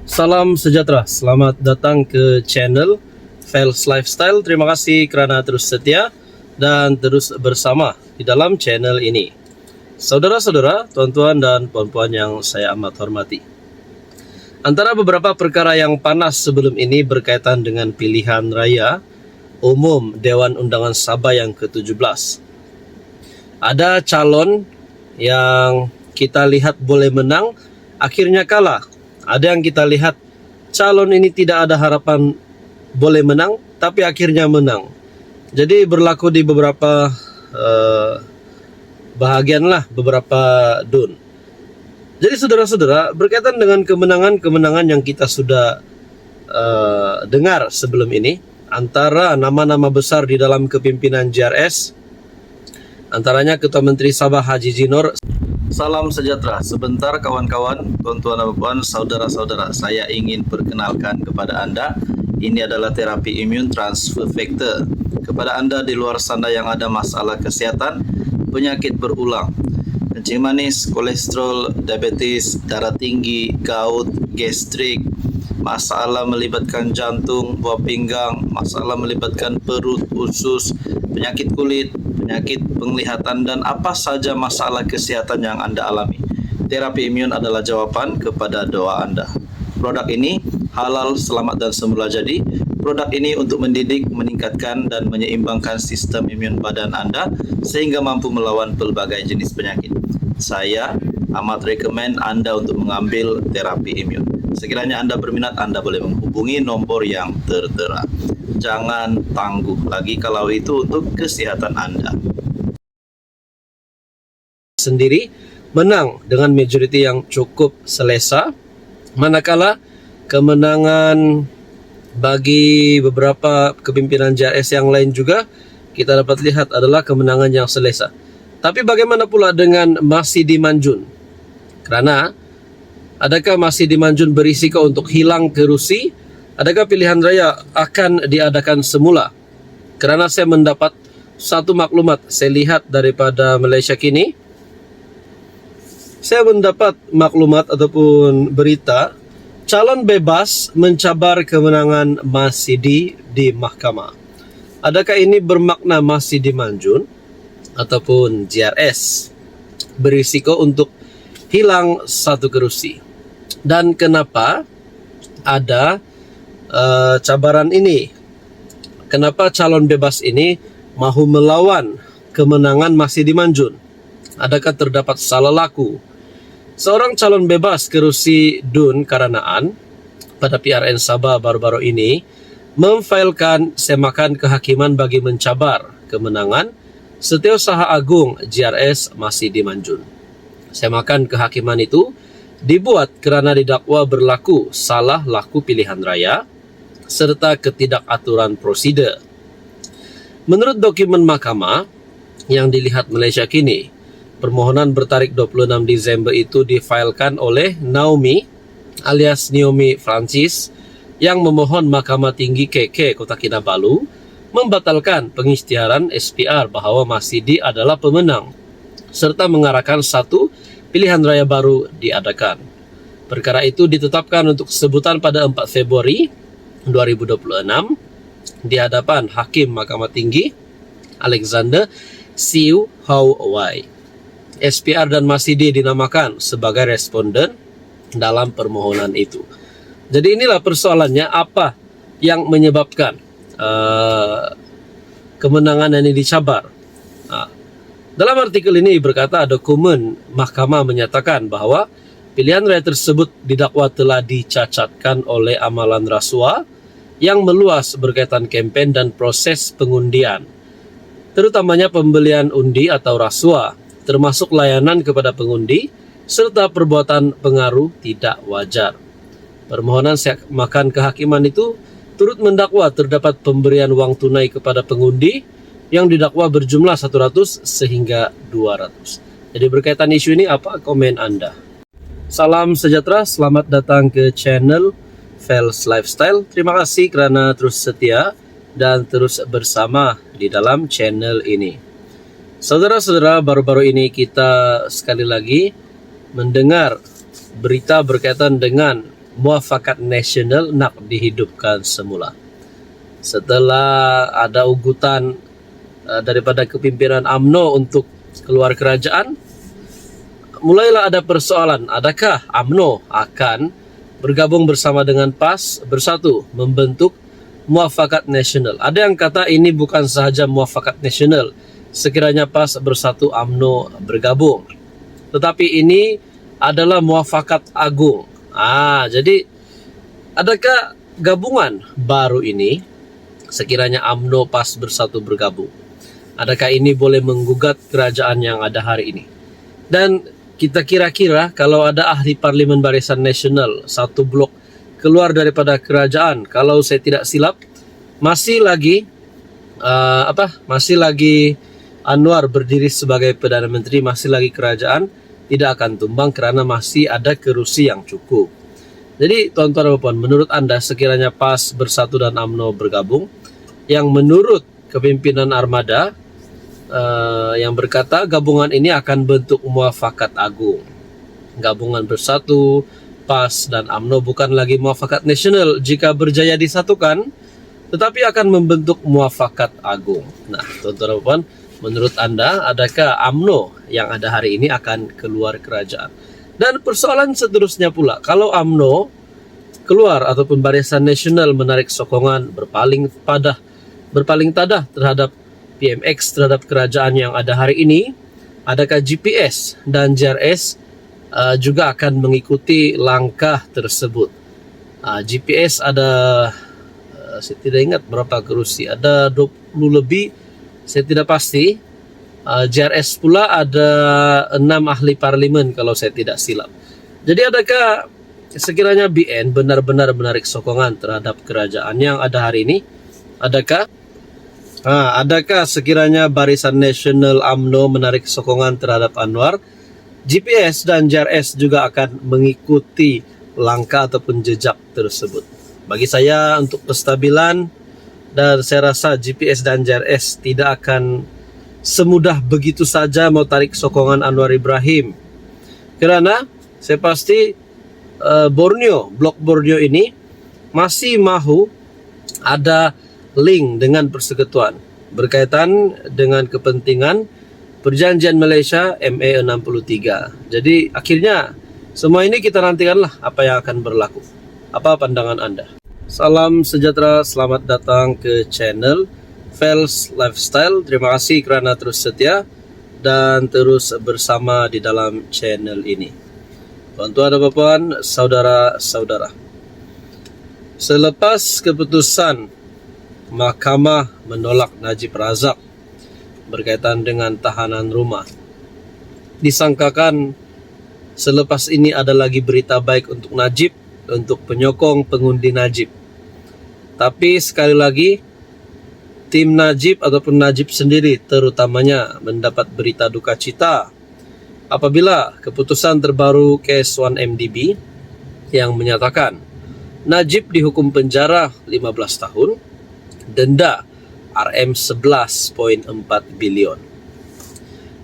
Salam sejahtera, selamat datang ke channel Fels Lifestyle. Terima kasih kerana terus setia dan terus bersama di dalam channel ini. Saudara-saudara, tuan-tuan dan puan-puan yang saya amat hormati, antara beberapa perkara yang panas sebelum ini berkaitan dengan pilihan raya umum Dewan Undangan Sabah yang ke-17. Ada calon yang kita lihat boleh menang, akhirnya kalah. Ada yang kita lihat calon ini tidak ada harapan boleh menang, tapi akhirnya menang. Jadi berlaku di beberapa bahagian lah, beberapa dun. Jadi saudara-saudara, berkaitan dengan kemenangan-kemenangan yang kita sudah dengar sebelum ini, antara nama-nama besar di dalam kepimpinan JRS, antaranya Ketua Menteri Sabah Haji Jinor. Salam sejahtera. Sebentar kawan-kawan, tuan-tuan dan puan, saudara-saudara, saya ingin perkenalkan kepada Anda, ini adalah terapi imun transfer factor. Kepada Anda di luar sana yang ada masalah kesihatan, penyakit berulang, kencing manis, kolesterol, diabetes, darah tinggi, gout, gastrik, masalah melibatkan jantung, buah pinggang, masalah melibatkan perut, usus, penyakit kulit, penyakit penglihatan, dan apa saja masalah kesihatan yang Anda alami. Terapi imun adalah jawaban kepada doa Anda. Produk ini halal, selamat, dan semula jadi. Produk ini untuk mendidik, meningkatkan, dan menyeimbangkan sistem imun badan Anda sehingga mampu melawan pelbagai jenis penyakit. Saya amat rekomen Anda untuk mengambil terapi imun. Sekiranya Anda berminat, Anda boleh menghubungi nomor yang tertera. Jangan tangguh lagi kalau itu untuk kesehatan Anda. Sendiri menang dengan majoriti yang cukup selesa, manakala kemenangan bagi beberapa kepimpinan JRS yang lain juga kita dapat lihat adalah kemenangan yang selesa. Tapi bagaimana pula dengan Masidi Manjun? Kerana adakah Masidi Manjun berisiko untuk hilang kerusi? Adakah pilihan raya akan diadakan semula? Kerana saya mendapat satu maklumat, saya lihat daripada Malaysia Kini, saya mendapat maklumat ataupun berita calon bebas mencabar kemenangan Masidi di mahkamah. Adakah ini bermakna Masidi Manjun ataupun JRS berisiko untuk hilang satu kerusi? Dan kenapa ada cabaran ini? Kenapa calon bebas ini mahu melawan kemenangan Masidi Manjun? Adakah terdapat salah laku? Seorang calon bebas kerusi Dun Karanaan pada PRN Sabah baru-baru ini memfailkan semakan kehakiman bagi mencabar kemenangan Setiausaha Agung JRS Masidi Manjun. Semakan kehakiman itu dibuat kerana didakwa berlaku salah laku pilihan raya serta ketidakaturan prosedur. Menurut dokumen mahkamah yang dilihat Malaysia Kini, permohonan bertarikh 26 Disember itu difailkan oleh Naomi alias Naomi Francis yang memohon Mahkamah Tinggi KK Kota Kinabalu membatalkan pengisytiharan SPR bahawa Masidi adalah pemenang serta mengarahkan satu pilihan raya baru diadakan. Perkara itu ditetapkan untuk sebutan pada 4 Februari 2026 di hadapan Hakim Mahkamah Tinggi Alexander Siu Hau Wai. SPR dan Masidi dinamakan sebagai responden dalam permohonan itu. Jadi inilah persoalannya, apa yang menyebabkan kemenangan ini dicabar. Dalam artikel ini berkata dokumen mahkamah menyatakan bahawa pilihan raya tersebut didakwa telah dicacatkan oleh amalan rasuah yang meluas berkaitan kempen dan proses pengundian, terutamanya pembelian undi atau rasuah, termasuk layanan kepada pengundi serta perbuatan pengaruh tidak wajar. Permohonan semakan kehakiman itu turut mendakwa terdapat pemberian wang tunai kepada pengundi yang didakwa berjumlah 100 sehingga 200. Jadi berkaitan isu ini, apa komen Anda? Salam sejahtera, selamat datang ke channel Fels Lifestyle. Terima kasih kerana terus setia dan terus bersama di dalam channel ini. Saudara-saudara, baru-baru ini kita sekali lagi mendengar berita berkaitan dengan muafakat nasional nak dihidupkan semula. Setelah ada ugutan daripada kepimpinan UMNO untuk keluar kerajaan, mulailah ada persoalan, adakah UMNO akan bergabung bersama dengan PAS bersatu membentuk muafakat nasional. Ada yang kata ini bukan sahaja muafakat nasional, sekiranya PAS bersatu UMNO bergabung, tetapi ini adalah muafakat agung. Jadi adakah gabungan baru ini sekiranya UMNO PAS bersatu bergabung? Adakah ini boleh menggugat kerajaan yang ada hari ini? Dan kita kira-kira kalau ada ahli parlimen Barisan Nasional satu blok keluar daripada kerajaan, kalau saya tidak silap masih lagi Anwar berdiri sebagai Perdana Menteri, masih lagi kerajaan tidak akan tumbang kerana masih ada kerusi yang cukup. Jadi tuan-tuan dan puan, menurut anda sekiranya PAS bersatu dan UMNO bergabung, yang menurut kepimpinan Armada yang berkata gabungan ini akan bentuk muafakat agung. Gabungan bersatu PAS dan UMNO bukan lagi muafakat nasional jika berjaya disatukan, tetapi akan membentuk muafakat agung. Nah, tuan-tuan dan puan, menurut anda adakah UMNO yang ada hari ini akan keluar kerajaan? Dan persoalan seterusnya pula, kalau UMNO keluar ataupun Barisan Nasional menarik sokongan berpaling tadah terhadap PMX, terhadap kerajaan yang ada hari ini, adakah GPS dan JRS juga akan mengikuti langkah tersebut? GPS ada saya tidak ingat berapa kerusi, ada 20 lebih, saya tidak pasti. JRS pula ada 6 ahli parlimen kalau saya tidak silap. Jadi adakah sekiranya BN benar-benar menarik sokongan terhadap kerajaan yang ada hari ini? Adakah sekiranya Barisan Nasional UMNO menarik sokongan terhadap Anwar? GPS dan JRS juga akan mengikuti langkah ataupun jejak tersebut. Bagi saya untuk kestabilan, dan saya rasa GPS dan JRS tidak akan semudah begitu saja mau tarik sokongan Anwar Ibrahim. Kerana saya pasti Blok Borneo ini masih mahu ada link dengan persekutuan berkaitan dengan kepentingan Perjanjian Malaysia MA 63. Jadi akhirnya semua ini kita nantikanlah apa yang akan berlaku. Apa pandangan anda? Salam sejahtera, selamat datang ke channel Fels Lifestyle. Terima kasih kerana terus setia dan terus bersama di dalam channel ini. Tuan-tuan dan puan, saudara-saudara, selepas keputusan Mahkamah menolak Najib Razak berkaitan dengan tahanan rumah, disangkakan selepas ini ada lagi berita baik untuk Najib, untuk penyokong pengundi Najib. Tapi sekali lagi, tim Najib ataupun Najib sendiri terutamanya mendapat berita duka cita apabila keputusan terbaru kes 1MDB yang menyatakan Najib dihukum penjara 15 tahun, denda RM11.4 bilion.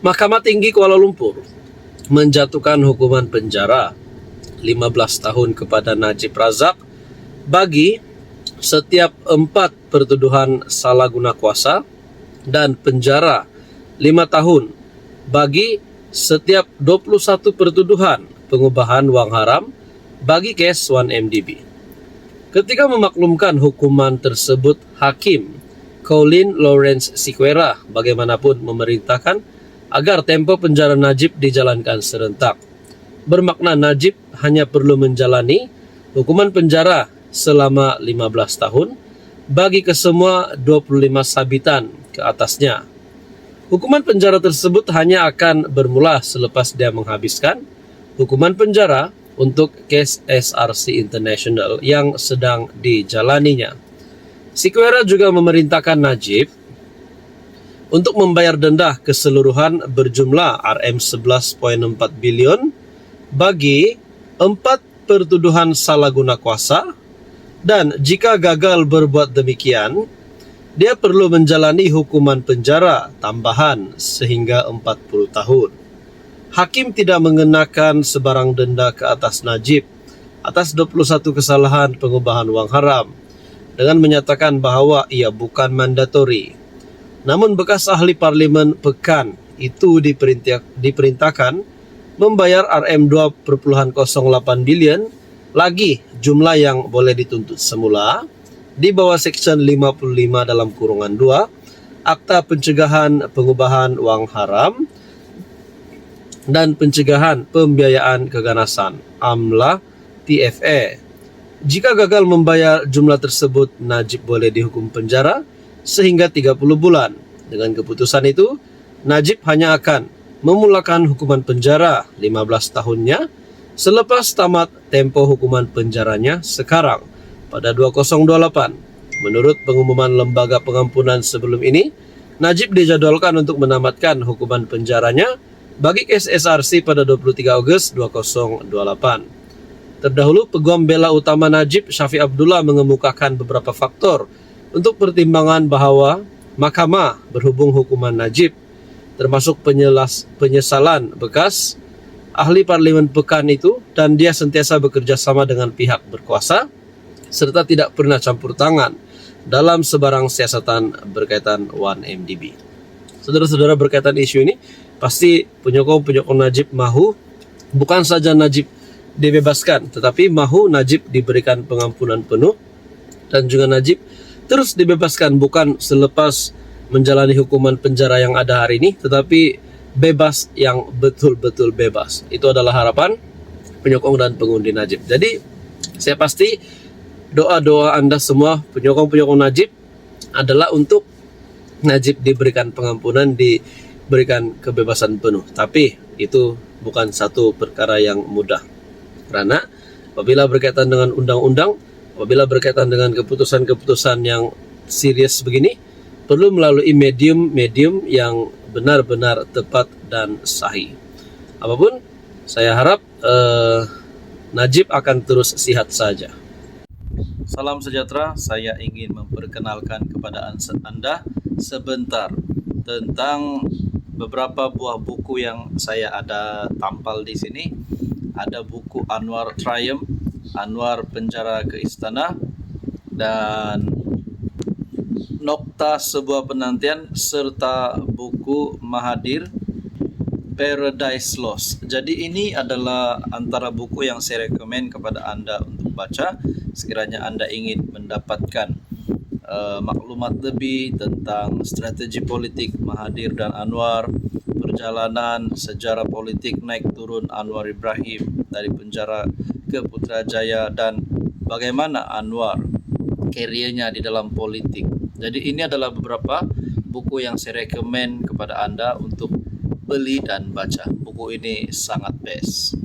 Mahkamah Tinggi Kuala Lumpur menjatuhkan hukuman penjara 15 tahun kepada Najib Razak bagi setiap 4 pertuduhan salah guna kuasa dan penjara 5 tahun bagi setiap 21 pertuduhan pengubahan wang haram bagi kes 1MDB. Ketika memaklumkan hukuman tersebut, Hakim Colin Lawrence Siqueira bagaimanapun memerintahkan agar tempoh penjara Najib dijalankan serentak. Bermakna Najib hanya perlu menjalani hukuman penjara selama 15 tahun bagi kesemua 25 sabitan ke atasnya. Hukuman penjara tersebut hanya akan bermula selepas dia menghabiskan hukuman penjara untuk kes SRC International yang sedang dijalaninya. Siqueira juga memerintahkan Najib untuk membayar denda keseluruhan berjumlah RM11.4 bilion bagi 4 pertuduhan salah guna kuasa, dan jika gagal berbuat demikian, dia perlu menjalani hukuman penjara tambahan sehingga 40 tahun. Hakim tidak mengenakan sebarang denda ke atas Najib atas 21 kesalahan pengubahan wang haram dengan menyatakan bahawa ia bukan mandatori. Namun bekas ahli parlimen Pekan itu diperintahkan membayar RM2.08 bilion lagi jumlah yang boleh dituntut semula di bawah Seksyen 55 dalam kurungan 2 Akta Pencegahan Pengubahan Wang Haram dan Pencegahan Pembiayaan Keganasan (AMLA TFA). Jika gagal membayar jumlah tersebut, Najib boleh dihukum penjara sehingga 30 bulan. Dengan keputusan itu, Najib hanya akan memulakan hukuman penjara 15 tahunnya selepas tamat tempo hukuman penjaranya sekarang pada 2028. Menurut pengumuman lembaga pengampunan sebelum ini, Najib dijadwalkan untuk menamatkan hukuman penjaranya bagi kes SRC pada 23 Ogos 2028. Terdahulu, Peguam Bela Utama Najib, Syafiq Abdullah, mengemukakan beberapa faktor untuk pertimbangan bahawa Mahkamah berhubung hukuman Najib, termasuk penyesalan bekas ahli parlimen Pekan itu, dan dia sentiasa bekerja sama dengan pihak berkuasa serta tidak pernah campur tangan dalam sebarang siasatan berkaitan 1MDB. Saudara-saudara, berkaitan isu ini, pasti penyokong Najib mahu bukan saja Najib dibebaskan, tetapi mahu Najib diberikan pengampunan penuh dan juga Najib terus dibebaskan, bukan selepas menjalani hukuman penjara yang ada hari ini, tetapi bebas yang betul-betul bebas. Itu adalah harapan penyokong dan pengundi Najib. Jadi saya pasti doa-doa Anda semua penyokong-penyokong Najib adalah untuk Najib diberikan pengampunan, diberikan kebebasan penuh. Tapi itu bukan satu perkara yang mudah. Karena apabila berkaitan dengan undang-undang, apabila berkaitan dengan keputusan-keputusan yang serius begini, perlu melalui medium-medium yang benar-benar tepat dan sahih. Apapun, saya harap Najib akan terus sihat saja. Salam sejahtera, saya ingin memperkenalkan kepada Anda sebentar tentang beberapa buah buku yang saya ada tampal di sini. Ada buku Anwar Triumph, Anwar Penjara ke Istana, dan Nokta Sebuah Penantian, serta buku Mahathir, Paradise Lost. Jadi ini adalah antara buku yang saya rekomen kepada Anda untuk baca sekiranya Anda ingin mendapatkan maklumat lebih tentang strategi politik Mahathir dan Anwar, perjalanan sejarah politik naik turun Anwar Ibrahim dari penjara ke Putrajaya, dan bagaimana Anwar karirnya di dalam politik. Jadi ini adalah beberapa buku yang saya rekomen kepada Anda untuk beli dan baca. Buku ini sangat best.